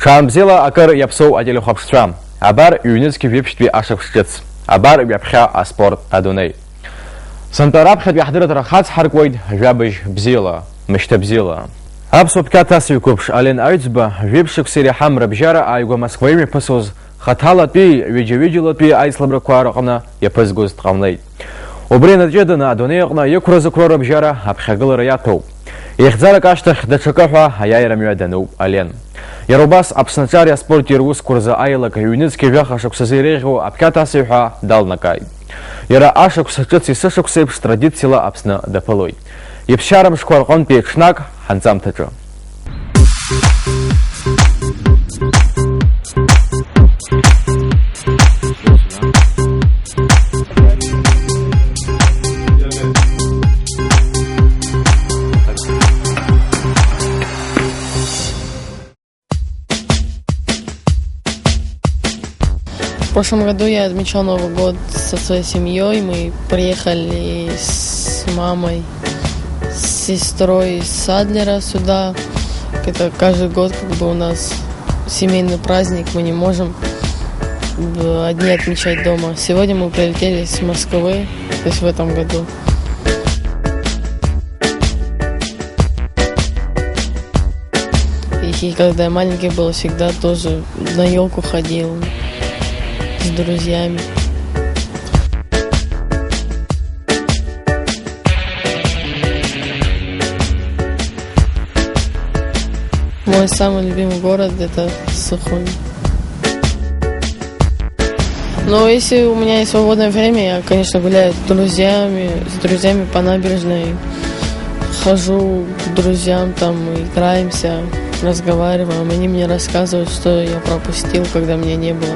Шамзела акыр япсоу аделю хапштра. Абар юницки випштви ашапштец. Абар япхя аспорт адуней. Сантарабхат яхдырат рахац харквойд жабыш бзила, мештабзила. Абсоп катасви купш ален айцба випшик сири хамра бжара айго Москвами пасоз хатала пи виджевиджилат пи айслабра кваракна япызгуз травней. Обрена джедана адунейгна якураза крора бжара абхагыл раятоу. Ихзара каштах дачакаха аяйра мюадану ален. Ярубас абсначария спорти рус курза айлак юницки вяха шоксазирегу абкатасиха далнакай. Яра ашок сачаци сашок сепш традицила абсна дапалой. Епшарам шкваркон пекшнак ханзам тачо. В прошлом году я отмечал Новый год со своей семьей. Мы приехали с мамой, с сестрой из Садлера сюда. Это каждый год как бы у нас семейный праздник. Мы не можем одни отмечать дома. Сегодня мы прилетели с Москвы, то есть в этом году. И когда я маленький был, всегда тоже на елку ходил с друзьями. Мой самый любимый город — это Сухум. Но если у меня есть свободное время, я, конечно, гуляю с друзьями по набережной. Хожу к друзьям, там играемся, разговариваем. Они мне рассказывают, что я пропустил, когда меня не было.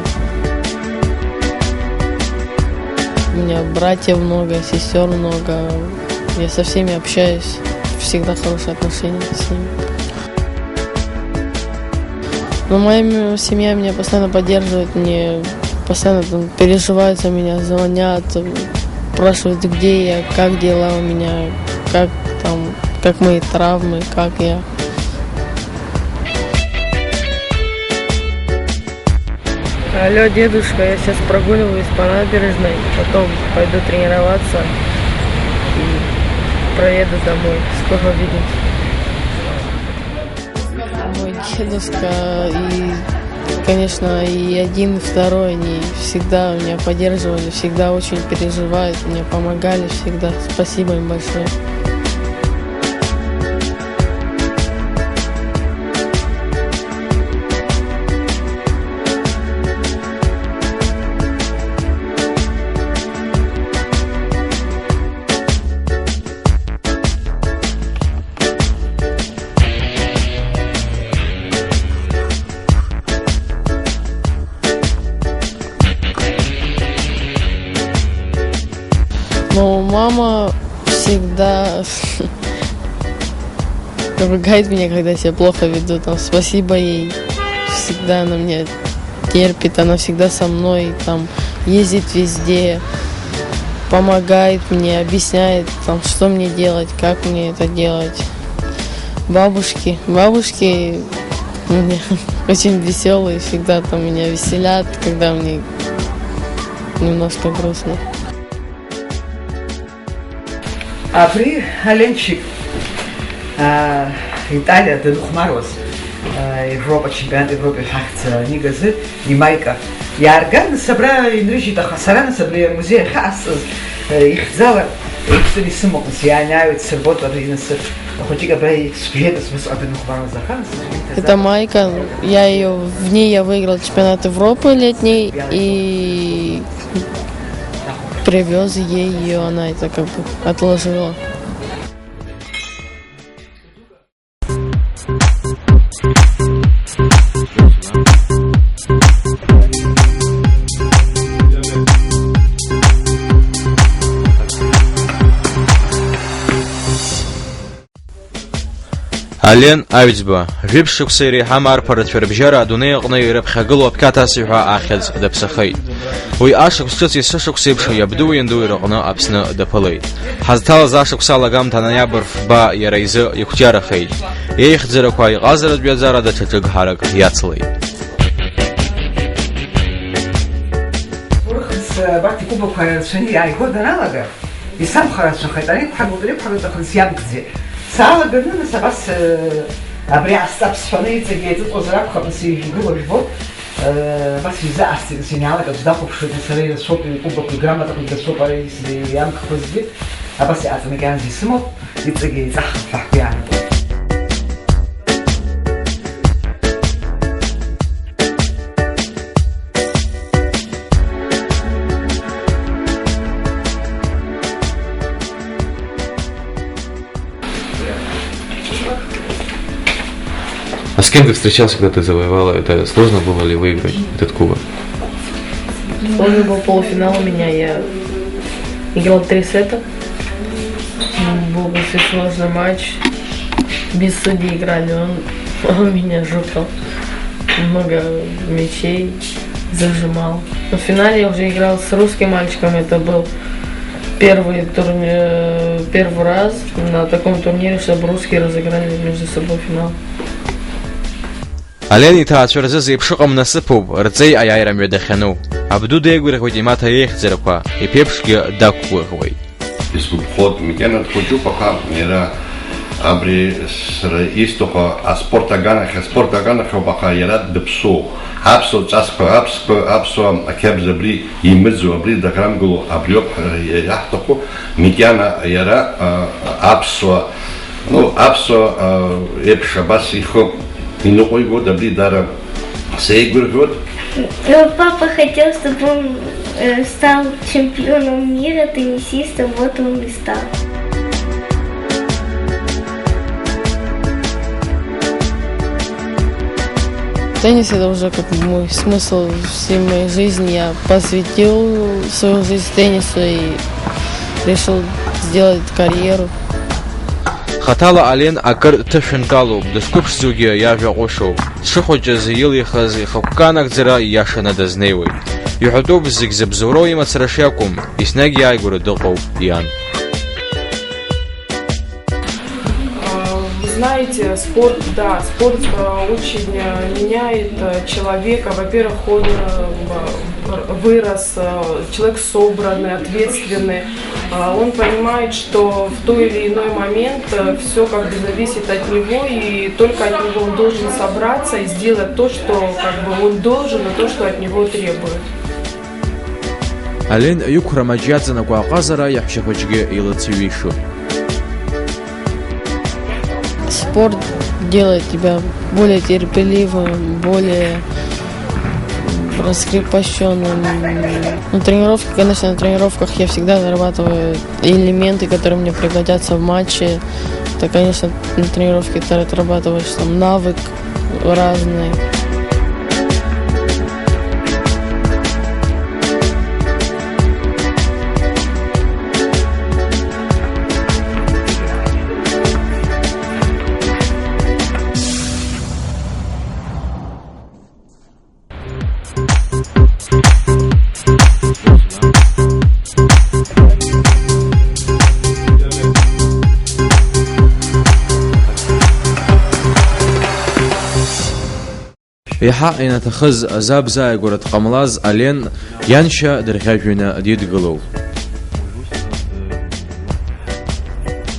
У меня братьев много, сестер много. Я со всеми общаюсь. Всегда хорошие отношения с ними. Но моя семья меня постоянно поддерживает. Мне постоянно там переживают за меня, звонят, спрашивают, где я, как дела у меня, как мои травмы, как я. Алло, дедушка, я сейчас прогуливаюсь по набережной, потом пойду тренироваться и проеду домой. Скоро увидимся. Мой дедушка и, конечно, и один, и второй, они всегда меня поддерживали, всегда очень переживают, мне помогали всегда. Спасибо им большое. Но мама всегда ругает меня, когда я себя плохо веду. Там, спасибо ей. Всегда она меня терпит, она всегда со мной, там, ездит везде, помогает мне, объясняет, там, что мне делать, как мне это делать. Бабушки у меня очень веселые, всегда там меня веселят, когда мне немножко грустно. Апри Аленчик, Италия, Денухмарос, Европа, чемпионат Европы, Хахц, Нигазы, Нимайка. Ярган собрал инрижита Хасарана, собрал музей Хас, их зала, их не смог, я не сработал, хоть и говорили, сюжеты смысл Денухмарос Заханс. Это майка, в ней я выиграл чемпионат Европы летний и привез ей ее, она это как бы отложила. Ален Аҩӡба, жәиԥшықәса иреиҳам арԥаратә рыбжьара адунеи аҟны ирыԥхьагылоу аԥхьаҭас ҳәа ахьӡ даԥсахеит. Уи ашықәс ҿыц есышықәс еиԥш иабду ианду ираҟны Аԥсны даԥылеит. Ҳазҭалаз ашықәс алагамҭа ноиабр фба иара изы иқәџьарахеит. Еихьӡарақәа иҟазаратә ҩаӡара даҽа ҿыгҳарак иацлеит. Барҭ икәыбақәа рацәаны иааигәо даналага, исамхарацәахеит, ара иқәҳаргылт ахҭыс иабгӡе. Саалаганы нас абас абри аасҭа ԥсҳәаны иҵегьы еиҵыҵуазар акәхап нас игыло жәбо, абас изаасҭеит нас ианаалагаз дахәаԥшуеит сара ирацәоуп икәыбақәа играмматақәа ирацәоуп ара иамгхозгьы, абас иҟаҵаны макьаназы исымоуп, иҵегьы еиҵаҳхып ҳәа ҳгәы иаанагоит. А с кем ты встречался, когда ты завоевала? Это сложно было ли выиграть этот кубок? Сложный был полуфинал у меня, я играл 3 сета. Был очень сложный матч. Без судей играли, он меня жутко. Много мячей зажимал. Но в финале я уже играл с русским мальчиком, это был первый раз на таком турнире, чтобы русские разыграли между собой финал. Ален иҭаацәа зеиԥш ыҟам насыԥуп рҵеи аиааира мҩадахьану. Абду деигәырӷьоит имаҭа еихьӡарақәа, иԥеиԥшгьы дақәгәыӷуеит. Изгәаԥхоит макьана дхәыҷуп аха иара абри сара исҭаху аспорт аганахьоуп аха иара дыԥсуоуп. Аԥсуа ҵасқәа, аԥсуа ақьабз абри имыӡуа, абри дахрамгыло абриоуп иаҳҭаху макьана иара аԥсуа еиԥш абас ихы иныҟәигоит, абри дара сеигәырӷьоит. Но папа хотел, чтобы он стал чемпионом мира, теннисистом, вот он и стал. Теннис — это уже как мой смысл всей моей жизни. Я посвятил свою жизнь теннису и решил сделать карьеру. Хаҭала Ален акыр ҭышәынтәалоуп, дышқәыԥшӡогьы иажәа ҟәышоуп. Дшыхәыҷыз илихыз ихықәка нагӡара ииашаны дазнеиуеит. Иҳәатәуп зегь зыбзоуроу имацара шиакәым, еснагь иааигәара дыҟоуп иан. Знаете, спорт очень меняет человека. Во-первых, он вырос, человек собранный, ответственный. Он понимает, что в той или иной момент все как бы зависит от него, и только от него он должен собраться и сделать то, что как бы он должен, и то, что от него требует. Ален иқәра маџьиаҵанакәа аҟазара иаҳәшьахәыҷгьы илыцҩишуп. Спорт делает тебя более терпеливым, более раскрепощенным. На тренировке, конечно, на тренировках я всегда зарабатываю элементы, которые мне пригодятся в матче. Это, конечно, на тренировке ты отрабатываешь там навык разный. Иаҳа инаҭахыз азабзааигәара дҟамлаз Ален ианшьа дырӷьажәҩаны дидгылоуп.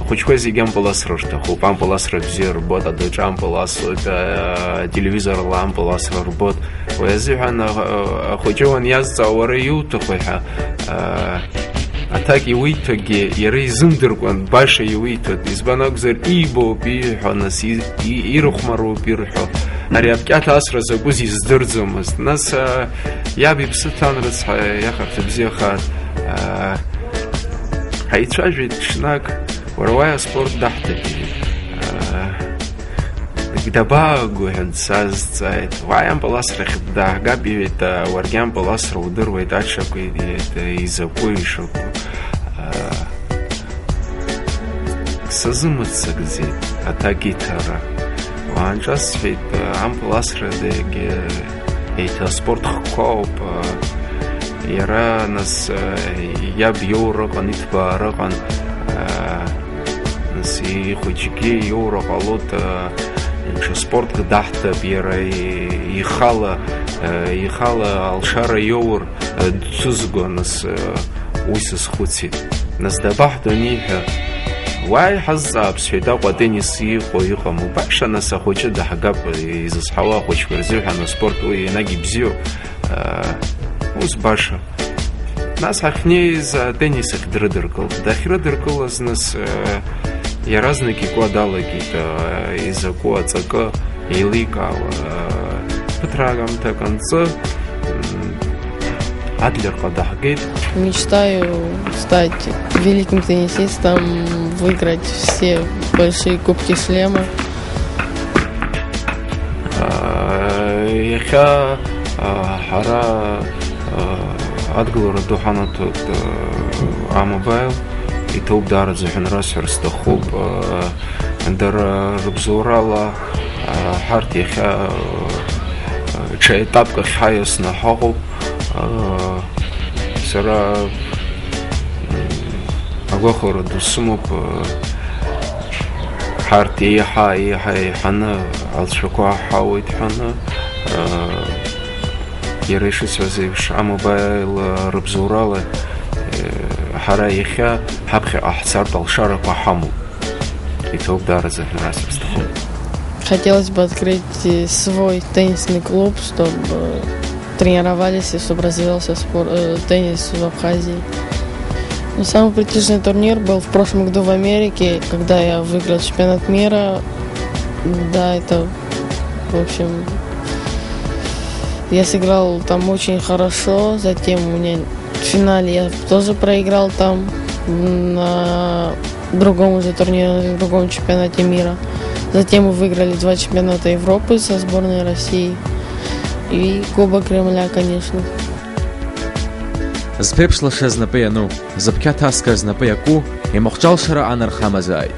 Ахәыҷқәа зегьы ампыласра рҭахуп, ампыласра бзиа рбот, адәаҿы ампыласуеит, телевизорла ампыласра рбот. Уи азыҳәан ахәыҷы уаниазҵаа уара иуҭаху ҳәа аҭак иуиҭогьы иара изымдыркәан баша иуиҭоит. Избан акәзар иибоуп ииҳәо, нас ирыхәмаруп ирҳәо. Ари апкьаҭа асра закәыз издырӡомызт. Нас иаб иԥсы ҭан рыцҳа иахарҭа бзиахаат. Ҳаицәажәеит ҽнак, уара уаҩ аспорт даҳҭахьеит. Дабаагои ҳәа дсазҵааит. Уаҩ ампыласрахь дааҳгап иҳәеит, уаргьы ампыласра удыруеит аҽақәа изакәу ишакәу. Сазымыццакӡеит аҭак иҭара. Анжас фит ампласредеги это спорт хоп яра нас я бьюро канит бараган нас и хочики юро балота что спорт гдахта бира и хала алшара юр цузго нас уйсс хутси нас дабахду ниха واي حظ بسيطة قدني سي خوي خمو باش أنا سخوش ده حاجة إذا صحوا خوش برزيل حنا سبورت ويناجي بزيو وز باشا ناس حخني إذا تنس دركل داخل دركل از ناس يرازني كي قادالة كيتا إذا قاد سكا يليكا بتراجم تكنسا Адлер Кадахгейт. Мечтаю стать великим теннисистом, выиграть все большие кубки шлема. Я хара Адглора Духанатут Амобайл и Тоубдар Захенрасер Стахуб Андер Рубзурала Хартиха Чайтапка Хайос на Хагуб сара агохор дусмуп харти хай хана алшука хауит хана ерешис вазиш амобайл рубзурала хараиха хабхи ахсар талшара пахаму и тогда захнастерство. Хотелось бы открыть свой теннисный клуб, чтобы тренировались и чтобы развивался теннис в Абхазии. Но самый престижный турнир был в прошлом году в Америке, когда я выиграл чемпионат мира. Да, это, в общем, я сыграл там очень хорошо. Затем у меня в финале я тоже проиграл там на другом уже турнире, на другом чемпионате мира. Затем мы выиграли 2 чемпионата Европы со сборной России. И Кубок Кремля, конечно. Збепшла ще знапияну, зап'я таска знапияку і мохчалшара анархамазай.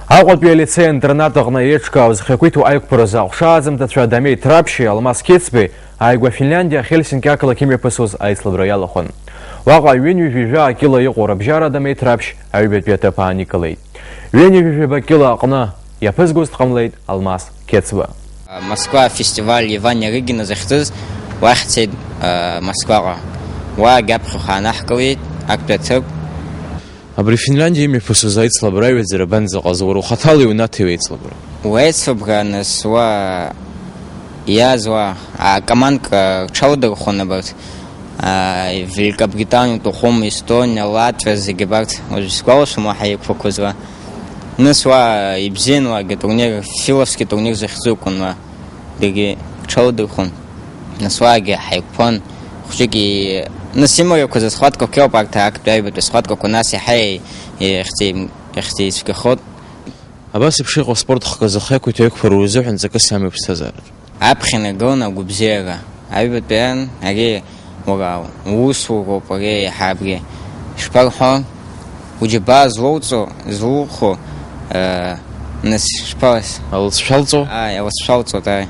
Аҟәатәи алицеи-интернат аҟны еиҿкаа узхьакәиҭу аиқәԥара ҟәшаазым ҭацәа Дамеи Ҭраԥшьи, Алмас Қьецбеи ааигәа Финляндиа Хельсинки ақалақь имҩаԥысуаз аицлабра иалахәын. Уаҟа ҩынҩажәижәа акила иҟоу рыбжьара Дамеи Ҭраԥшь аҩбатәи аҭыԥ ааникылеит. Ҩынҩажәижәаба акила аҟны иаԥызгоз дҟамлеит Алмас Қьецба. Москва фестиваль Ваня Рыгина захьӡыз уахь цеит Москваҟа. Уа аԥхьаҟа аанаҳкылеит актәи аҭыԥ. Абри Финляндиа имҩаԥысуаз аицлабра аҩаӡара банзаҟаз уара ухаҭала иунаҭеи аицлабра? Уаицлабра нас уа иааз уа командка рҽалдырхәон абарҭ Великобритания, Тухум, Эстония, Латвия, зегьы абарҭ уажә сгәалашәом уаҳа иқәақәаз уа. Нас уа ибзиан уагьы турнир, филовски турнир захьӡыкәын уа дагьы рҽалдырхәон. Нас уаагьы ҳаиқәԥон хәҷык нас имырақәаз асхваткақәа иоуп арҭ актәи аҩбатәи асхваткақәа нас иаҳа иахьӡеицәгьахот. Абас еиԥш иҟоу спорт хкы зыхеиқәиҭу аиқәԥара узыҳәан ҵакыс амоуп иԥсҭазаараҿ. Аԥхьа инагылон агәыбзиара. Аҩбатәи ан ари уара усуроуп, ари иаҳа абри ишԥарҳәо уџьабаа злоухо нас шԥалас? Алыҵшәалҵо? Алыҵшәалҵоит, аи.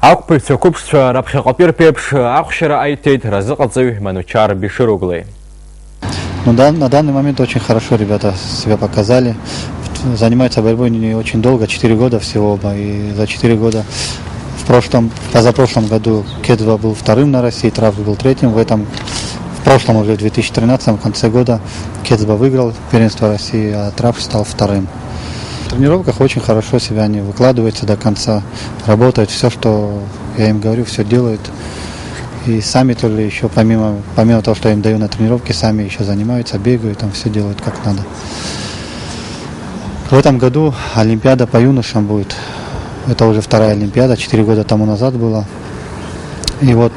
Ақәԥаҩцәа қәыԥшцәа раԥхьаҟатәи рԥеиԥш ахәшьара аиҭеит разыҟаҵаҩ Манучар Биширугле. Ну да, на данный момент очень хорошо ребята себя показали. Занимаются борьбой не очень долго, 4 года всего оба. И за 4 года позапрошлом году Кецба был 2-м на России, Ҭраԥшь был 3-м. В прошлом уже в 2013 в конце года Кецба выиграл первенство России, а Ҭраԥшь стал 2-м. В тренировках очень хорошо себя они выкладываются до конца, работают, все, что я им говорю, все делают. И сами тоже еще, помимо того, что я им даю на тренировке, сами еще занимаются, бегают, там все делают как надо. В этом году Олимпиада по юношам будет. Это уже 2-я Олимпиада, 4 года тому назад была. И вот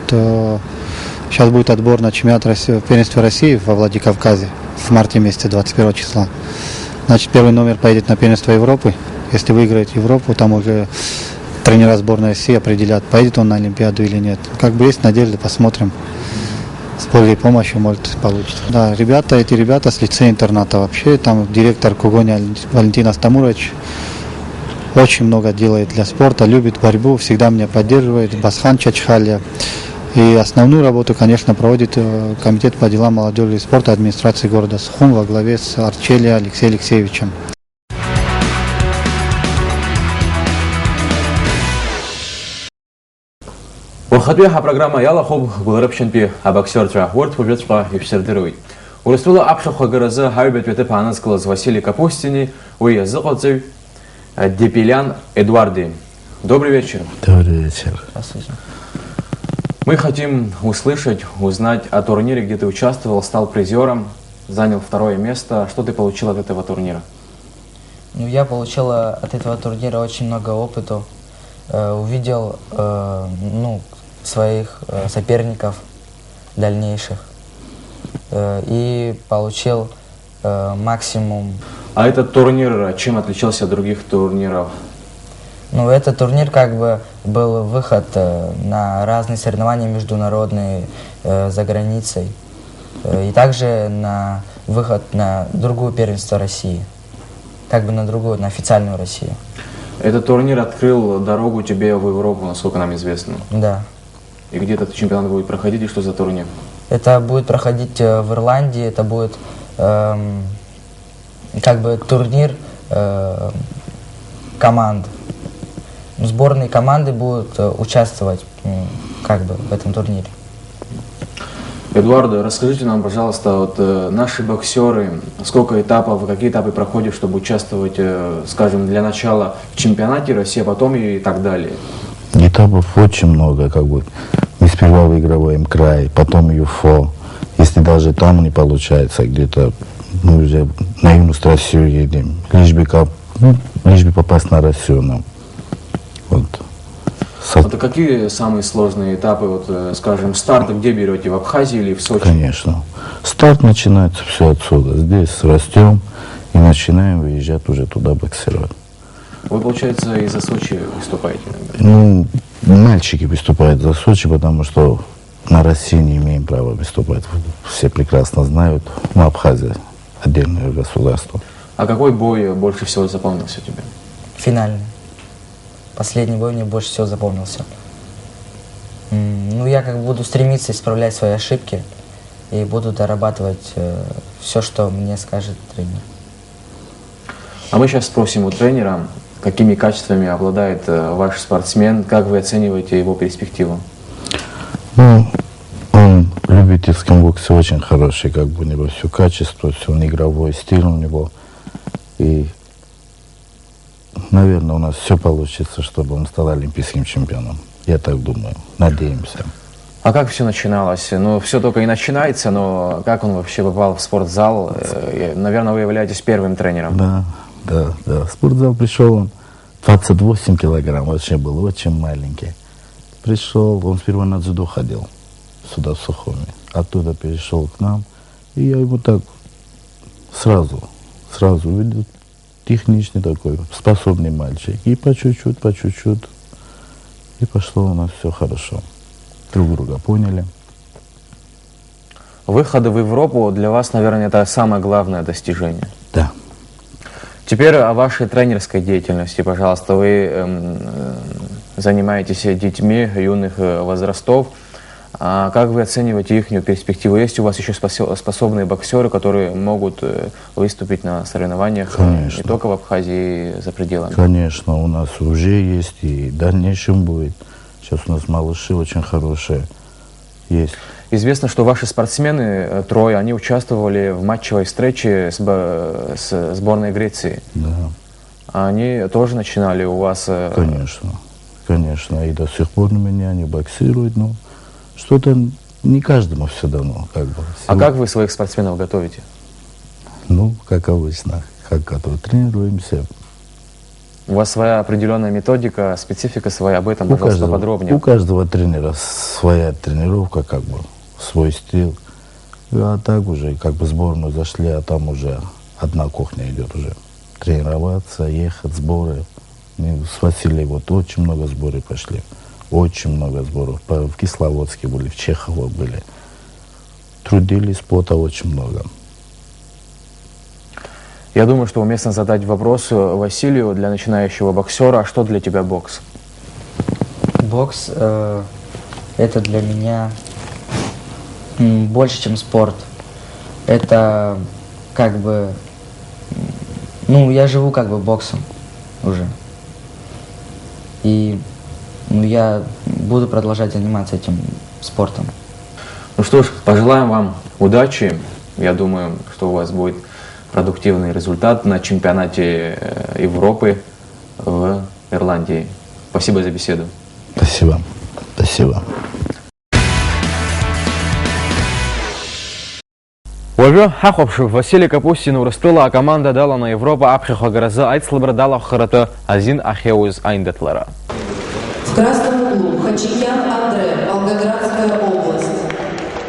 сейчас будет отбор на чемпионат России, первенство России во Владикавказе в марте месяце, 21 числа. Значит, первый номер поедет на первенство Европы. Если выиграет Европу, там уже тренера сборной России определят, поедет он на Олимпиаду или нет. Как бы есть надежда, посмотрим. с Божьей помощью, может, получится. Да, эти ребята с лицея-интерната вообще, там директор Кугоня Валентин Астамурович очень много делает для спорта, любит борьбу, всегда меня поддерживает, Басхан Чачхалья. И основную работу, конечно, проводит комитет по делам молодежи и спорта администрации города Сухум во главе с Арчелия Алексеем Алексеевичем. Уахатуя программа Яла Хоб Гуларабченпи, а боксер Трахворд победства и всердырует. Урастула Апшаха Гараза Хайбет Ветеп Анацкалас Василий Капустини, Уя Захоцев, Депелян Эдуарди. Добрый вечер. Добрый вечер. Мы хотим услышать, узнать о турнире, где ты участвовал, стал призером, занял 2-е место. Что ты получил от этого турнира? Ну, я получил от этого турнира очень много опыта. Увидел своих соперников дальнейших и получил максимум. А этот турнир чем отличался от других турниров? Ну, этот турнир как бы был выход на разные соревнования международные за границей. И также на выход на другую первенство России. Как бы на другую, на официальную Россию. Этот турнир открыл дорогу тебе в Европу, насколько нам известно. Да. И где этот чемпионат будет проходить и что за турнир? Это будет проходить в Ирландии, это будет как бы турнир команд. Сборные команды будут участвовать как бы в этом турнире. Эдуардо, расскажите нам, пожалуйста, вот наши боксеры, сколько этапов, какие этапы проходят, чтобы участвовать, скажем, для начала в чемпионате России, а потом и так далее? Этапов очень много, как бы. Мы сперва выигрываем край, потом ЮФО. Если даже там не получается, где-то мы уже на Юность Россию едем, лишь бы попасть на Россию нам. Вот. Это какие самые сложные этапы, вот, скажем, старт где берете, в Абхазии или в Сочи? Конечно. Старт начинается все отсюда. Здесь растем и начинаем выезжать уже туда боксировать. Вы, получается, и за Сочи выступаете? Ну, мальчики выступают за Сочи, потому что на России не имеем права выступать. Все прекрасно знают. Ну, Абхазия отдельное государство. А какой бой больше всего запомнился тебе? Финальный. Последний бой мне больше всего запомнился. Ну, я как буду стремиться исправлять свои ошибки и буду дорабатывать все, что мне скажет тренер. А мы сейчас спросим у тренера, какими качествами обладает ваш спортсмен, как вы оцениваете его перспективу? Ну, он в любительском боксе очень хороший, как бы у него все качество, все игровой стиль у него. И наверное, у нас все получится, чтобы он стал олимпийским чемпионом. Я так думаю. Надеемся. А как все начиналось? Ну, все только и начинается, но как он вообще попал в спортзал? Наверное, вы являетесь первым тренером. Да. В спортзал пришел он 28 килограмм, вообще был очень маленький. Пришел, он сперва на дзюдо ходил, сюда в Сухуми. Оттуда перешел к нам, и я его так сразу видел. Техничный такой, способный мальчик. И по чуть-чуть, и пошло у нас все хорошо. Друг друга поняли. Выходы в Европу для вас, наверное, это самое главное достижение. Да. Теперь о вашей тренерской деятельности, пожалуйста. Вы занимаетесь детьми юных возрастов. А как вы оцениваете их перспективу? Есть у вас еще способные боксеры, которые могут выступить на соревнованиях? Конечно. Не только в Абхазии, за пределами? Конечно, у нас уже есть и в дальнейшем будет. Сейчас у нас малыши очень хорошие есть. Известно, что ваши спортсмены, трое, они участвовали в матчевой встрече с сборной Греции. Да. Они тоже начинали у вас? Конечно. И до сих пор у меня они боксируют, но что-то не каждому все дано. Как бы. А как вы своих спортсменов готовите? Ну, как обычно, тренируемся. У вас своя определенная методика, специфика своя, об этом, пожалуйста, подробнее. У каждого тренера своя тренировка, как бы, свой стиль. А так уже, как бы, в сборную зашли, а там уже одна кухня идет уже. Тренироваться, ехать, сборы. И с Василием вот очень много сборов пошли. Очень много сборов. В Кисловодске были, в Чехово были. трудились, пота очень много. Я думаю, что уместно задать вопрос Василию для начинающего боксера. Что для тебя бокс? Бокс это для меня больше, чем спорт. Это как бы, ну, я живу как бы боксом уже. И я буду продолжать заниматься этим спортом. Ну что ж, пожелаем вам удачи. Я думаю, что у вас будет продуктивный результат на чемпионате Европы в Ирландии. Спасибо за беседу. Спасибо. Спасибо. Уажәы ҳахәаԥшып Василий Капустин Урыстәыла акоманда даланы Европа аԥхьахәагаразы аицлабра далахәхараты азин ахьеиуз аиндаҭлара. В красном углу Хачикян Андре, Волгоградская область.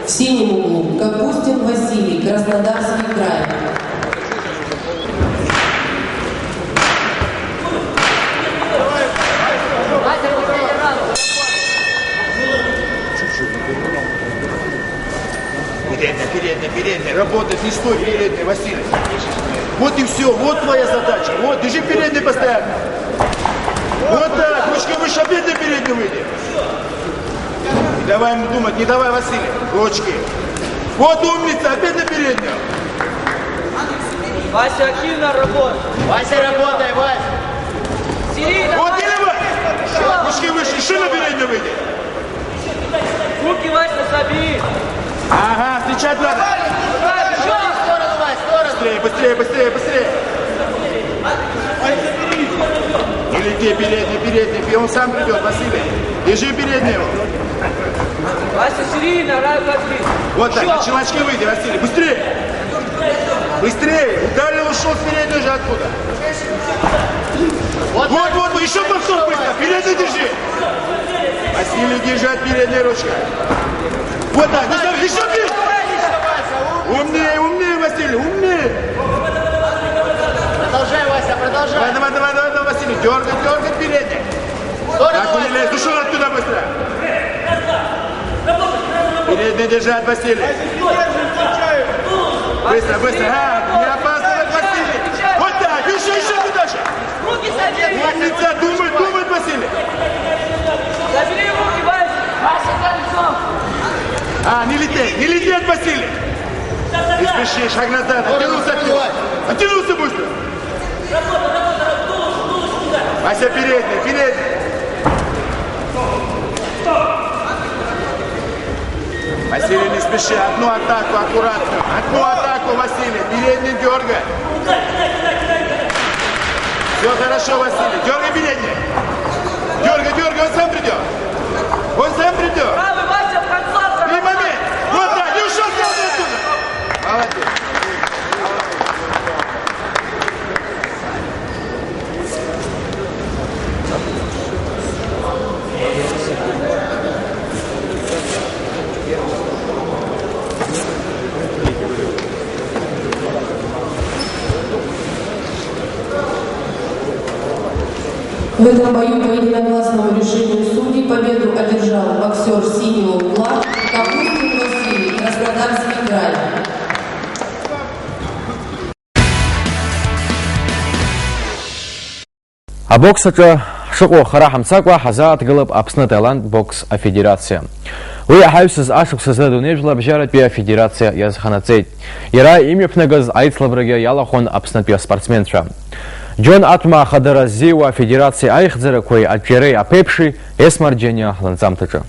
В синем углу Капустин Василий, Краснодарский край. Передняя, работать, не стой, передняя, Василий. Вот и все, вот твоя задача. Вот, держи передний постоянно. Вот так, ручки выше, опять на переднюю выйди. Не давай ему думать, не давай, Василий, ручки. Вот умница, опять на переднюю. Вася, активно работай. Вася, работай, Вася. Вот и давай. Ручки выше, еще на переднюю выйди. Руки, Вася, забери. Ага, встречать надо. Быстрее, быстрее, быстрее, быстрее. Не лети, передний, он сам придет, Василий. Держи переднего. Вася, серийно, разобри. Вот так, на челночки выйди, Василий, быстрее. Быстрее, ударил, ушел с передней же откуда. Вот, еще повтор быстро, передний держи. Василий, держать передней ручкой. Вот так, еще бей! Умнее, Василий, умнее! Продолжай, Вася, продолжай. Давай, Василий, дергай передний. Так, не лезь, ушел оттуда быстро. Передний держать, Василий. Быстро, не опаздывай, Василий. Вот так, еще туда же. Руки садись. Умница, думает, Василий. Забери руки, Вася. Вася, кольцом. Не лететь, Василий! Не спеши, шаг назад, оттянулся быстро! Вася, передний! Василий, не спеши, одну атаку, аккуратно, Василий, передний дергай! Все хорошо, Василий, дергай передний! Дергай, он сам придет! Правый, Вася, в концовку! И момент! Вот так, и ушел оттуда! Молодец! В этом бою по единогласному решению судей победу одержал боксер синего угла Капустин Василий, Краснодарский край. Абоксаҿы ҳшыҟоу хара ҳамцакәа ҳазааҭгылап Аԥсны Таиланд бокс афедерациа. Уи аҳаҩсыз ашықәсазы адунеижәлабжьаратәи афедерациа иазханаҵеит. Иара имҩаԥнагаз аицлабрагьы иалахәын Аԥснытәи аспортсменцәа. Џьон Аҭәма ахадара ззиуа афедерациа аихьӡарақәеи аҿиареи аԥеиԥши есмарџьаниа ҳланҵамҭаҿы.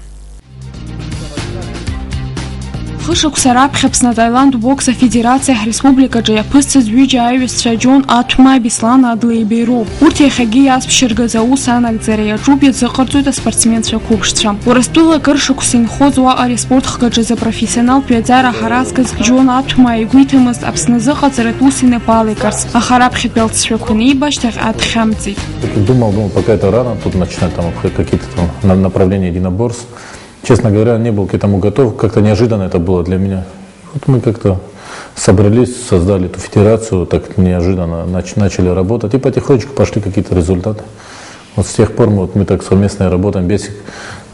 Хышықәса раԥхьа Аԥсны Таиланд бокс афедерациа ҳреспубликаҿы иаԥысҵаз ҩыџьа аиҩызцәа Џьон Аҭәма, Беслан Адлеибеи роуп. Урҭ иахьагьы иазԥшьыргаз аус анагӡара иаҿуп, иазыҟарҵоит аспортсменцәа қәыԥшцәа. Урыстәыла акыр шықәса инхоз уаҟа аспорт хгаҿы апрофессионалтә ҩаӡара ҳаразкыз Џьон Аҭәма игәы иҭамызт Аԥсны зыҟаҵаратә ус инапалеигарц, аха раԥхьатәи алҵшәақәа неибашьҭахь адхьамҵит. Думал, пока это рано, тут начинать там какие-то там направления единоборств. Честно говоря, не был к этому готов, как-то неожиданно это было для меня. Вот мы как-то собрались, создали эту федерацию, так неожиданно начали работать, и потихонечку пошли какие-то результаты. Вот с тех пор мы так совместно работаем. Бесик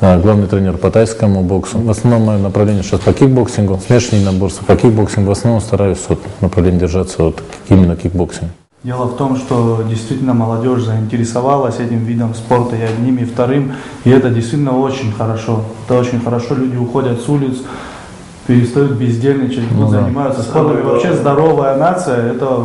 главный тренер по тайскому боксу. В основном мое направление сейчас по кикбоксингу, смешанные наборства по кикбоксингу. В основном стараюсь вот направление держаться вот именно кикбоксинг. Дело в том, что действительно молодежь заинтересовалась этим видом спорта и одним, и вторым, и это действительно очень хорошо. Это очень хорошо, люди уходят с улиц, перестают бездельничать, занимаются спортом. И вообще здоровая нация, это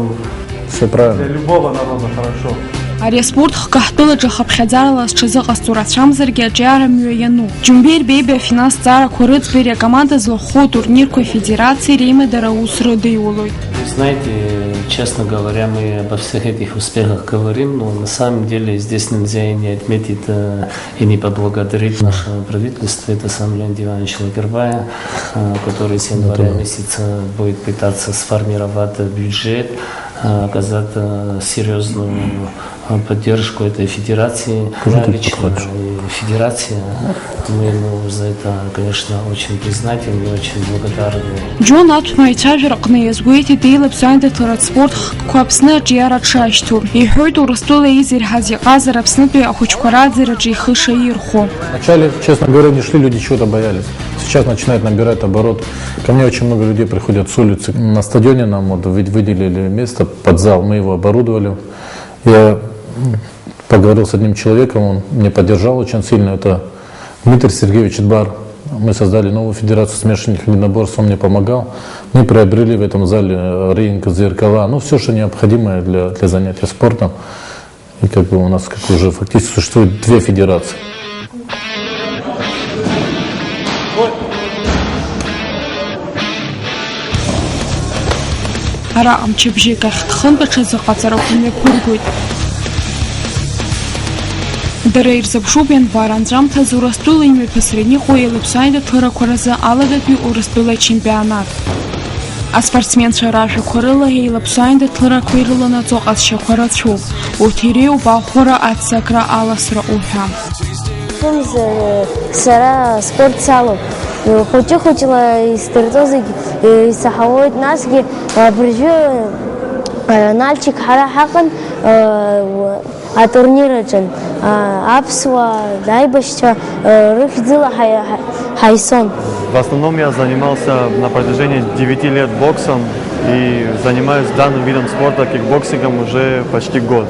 все правильно. Для любого народа хорошо. Ари спорт хкахтылыжы хапхязарала счызыға суратшамзырге джара мюяну. Джумбер бебе финанс цара курыц бере команда злохо турнирку федерации Рима Дараус Рыдыулой. Знаете, честно говоря, мы обо всех этих успехах говорим, но на самом деле здесь нельзя и не отметить, и не поблагодарить наше правительство, это сам Леонид Иванович Лагербая, который с января месяца будет пытаться сформировать бюджет, оказать серьезную поддержку этой федерации. Я лично и федерация, мы ему за это, конечно, очень признательны и очень благодарны. Джон Атмайчавер Кнеязгуэти Дейлап Сайнда Спорт Куапсна Джиара Чаштур. И Хойду Рустула Изир Хази Казар Апснапи Ахучкарадзира Джихы Шаирху. Вначале, честно говоря, не шли, люди чего-то боялись. Сейчас начинает набирать оборот. Ко мне очень много людей приходят с улицы. На стадионе нам вот выделили место под зал, мы его оборудовали. Я поговорил с одним человеком, он мне поддержал очень сильно, это Дмитрий Сергеевич Идбар. Мы создали новую федерацию смешанных единоборств, он мне помогал. Мы приобрели в этом зале ринг, зеркала, ну все, что необходимое для занятия спортом. И как бы у нас уже фактически существует 2 федерации. Ара амчебжика хтхан бачазы қацарахуне пургуйт. Дарейр забшубен баранжам тазурастулы ими посредни хоелып сайда тыра куразы аладатми урастулы чемпионат. А спортсмен шаражы курыла ейлып сайда тыра куйрылына цоқасшы куразшу. Утиреу бахура атсакра аласра ухам. Сара спорт салып. Хотела из Тертозы, из Сахавойт Насги, прижу Нальчик Харахахан, а турнирочен, Апсва, Дайбашча, Рыхдила Хайсон. В основном я занимался на протяжении 9 лет боксом и занимаюсь данным видом спорта, кикбоксингом, уже почти год.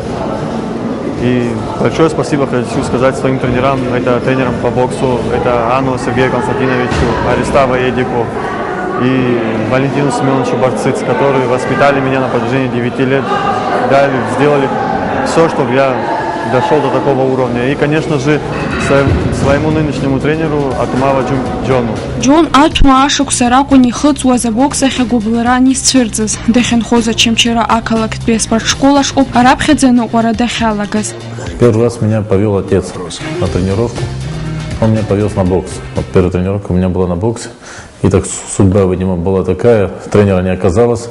И большое спасибо хочу сказать своим тренерам, это тренерам по боксу, это Анну Сергею Константиновичу, Аристава Едику и Валентину Семеновичу Барциц, которые воспитали меня на протяжении 9 лет, дали, сделали все, чтобы я дошел до такого уровня. И, конечно же, своему нынешнему тренеру Атумава Джону. Джон Атума Ашуксараку не хыцуа за бокса хагублара не сцвирдзыз. Дехен хоза чем вчера акалак спортшкола шоп арабхедзену города халагаз. Первый раз меня повел отец на тренировку. Он меня повез на бокс. Вот первая тренировка у меня была на боксе. И так судьба, видимо, была такая. Тренера не оказалось.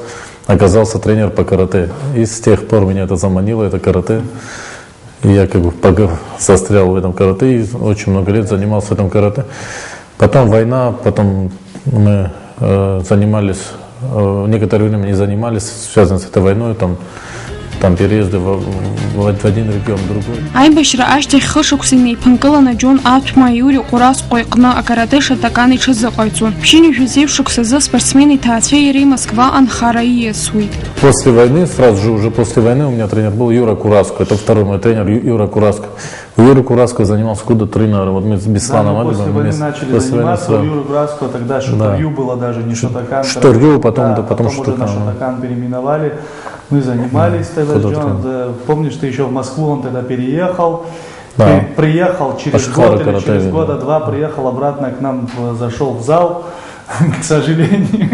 Оказался тренер по карате. И с тех пор меня это заманило, это карате. И я как бы застрял в этом карате и очень много лет занимался этим карате. Потом война, потом мы занимались, некоторое время не занимались, связано с этой войной, там переезды в один регион, в другой. Айбашра ашти хышуксиней панкалана Джон Атума Юри Курас Койкна Акаратеша Такани Чазакайцун. Пшини Жузевшукса за спортсмены Татфеери Москва Анхараия Суит. После войны, сразу же уже после войны у меня тренер был Юра Кураско. Это второй мой тренер, Юра Кураско. У Юры Кураско занимался года 3, наверное. Вот мы с Бесланом после войны начали заниматься, у Юры Кураско тогда Шутарью было даже, не Шотакан. Шутарью, потом уже на Шотакан переименовали. Мы занимались тогда, Джон. Помнишь, ты еще в Москву, он тогда переехал. Да. Приехал через год или через года 2, приехал обратно к нам, зашел в зал, к сожалению,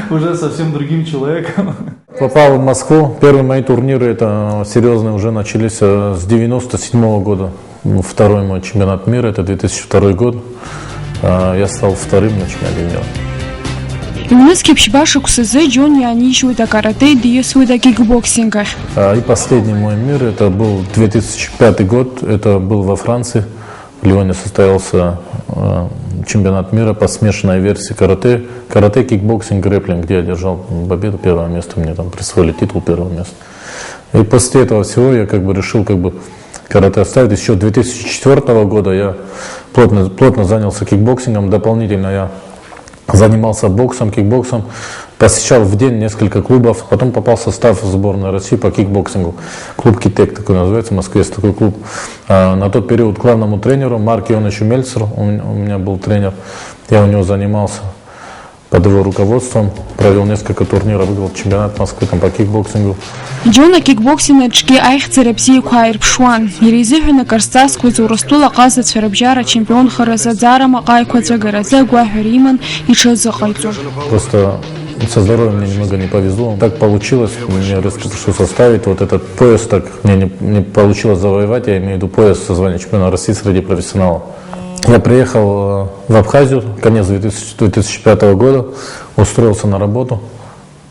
уже совсем другим человеком. Попал в Москву. Первые мои турниры, это серьезные, уже начались с 97 года. Второй мой чемпионат мира, это 2002 год. Я стал вторым на чемпионате мира. Юнески пшибашуксы за Джон Янишуида карате диесуида кикбоксинга. И последний мой мир, это был 2005 год, это был во Франции. В Лионе состоялся чемпионат мира по смешанной версии карате, кикбоксинг, грэпплинг, где я держал победу, первое место, мне там присвоили титул первого места. И после этого всего я как бы решил карате оставить. Еще 2004 года я плотно занялся кикбоксингом. Дополнительно я занимался боксом, кикбоксом. Посещал в день несколько клубов. Потом попал в состав сборной России по кикбоксингу. Клуб «Китек» такой называется, в Москве есть такой клуб. На тот период главному тренеру Марку Ионовичу Мельцеру, у меня был тренер, я у него занимался. Под его руководством провел несколько турниров, выиграл чемпионат Москвы там, по кикбоксингу. Джона кикбоксинг'чки айхцара бзиақәа ааирԥшуан. Иара изыҳәан акарсҵазқәа Урыстәыла аҟазацәа рыбжьара чемпионхара аӡара маҟа еиқәаҵәагаразы агәаҳәара иман иҽазыҟаиҵон. Просто со здоровьем мне немного не повезло. Так получилось, мне резко пришлось оставить вот этот пояс, так мне не получилось завоевать, я имею в виду пояс со звания чемпиона России среди профессионалов. Я приехал в Абхазию, конец 2005 года, устроился на работу.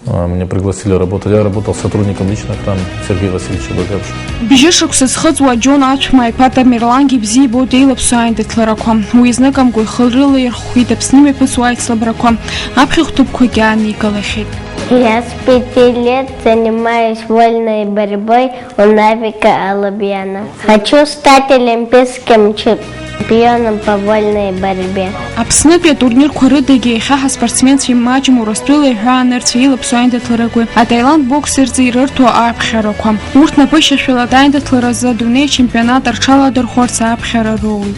Меня пригласили работать. Я работал сотрудником лично охраны Сергея Васильевича Багапши. Бжьышықәса зхыҵуа Џьон аҭәма иԥа Тамерлангьы бзиа ибоит еилаԥсо аиндаҭларақәа. Уи зныкымкәа ихы рылаирхәит Аԥсны имҩаԥысуа аицлабрақәа. Аԥхьа хәҭыԥқәагьы ааникылахьеит. Я с 5 лет занимаюсь вольной борьбой у Навика Алабьяна. Хочу стать олимпийским чемпионом по вольной борьбе. Аԥснытәи атурнирқәа рыдагьы иахьа ҳаспортсменцәа имаҷым Урыстәыла иҳәаанырцәа еилаԥсо аиндаҭларақәеи Атаиланд боксерӡа ирырҭо аԥхьарақәа. Урҭ напышьашәала аиндаҭларазы адунеи ачемпионат рҽаладырхәарц аԥхьара роуит.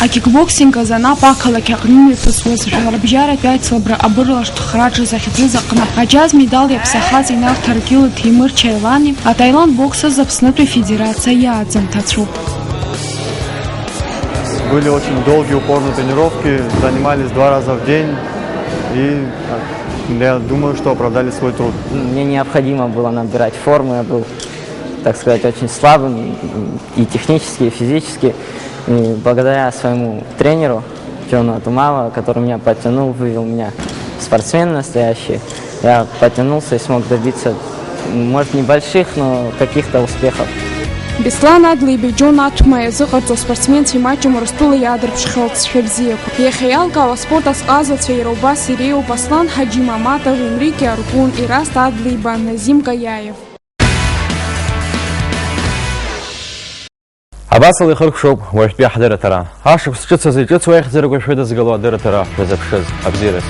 Акикбоксинг азанап ақалақь аҟны имҩаԥысуаз жәларбжьаратәи аицлабра абырлаш ҭхраҿы захьӡыз аҟны аџьаз медал иаԥсахаз Инар Ҭаркьыли Ҭемыр Чаилани Атаиланд бокс азы Аԥснытәи федерациа иааӡамҭацәуп. Были очень долгие упорные тренировки, занимались 2 раза в день и я думаю, что оправдали свой труд. Мне необходимо было набирать форму, я был, так сказать, очень слабым и технически, и физически. И благодаря своему тренеру Джону Атумава, который меня подтянул, вывел меня в спортсмен настоящий, я подтянулся и смог добиться, может, небольших, но каких-то успехов. Беслан Адлеиби Џьон аҭәма иазыҟарҵо аспортсменцәа имаҷым Урыстәыла иаадырԥшхьоу аԥсшәа бзиақәа. Иахьа иалкаау аспорт азҟазацәа иара убас иреиуоуп Аслан Ҳаџьимаматов, Енрике Аргун, Ираст Адлеиба, Назим Гаиаев. Абасала ихыркәшоуп уажәтәи ҳдырраҭара. Ашықәс ҿыц азы иҿыцу аихьӡарақәа шәыдызгало адырраҭара шәазыԥшыз абзиараз.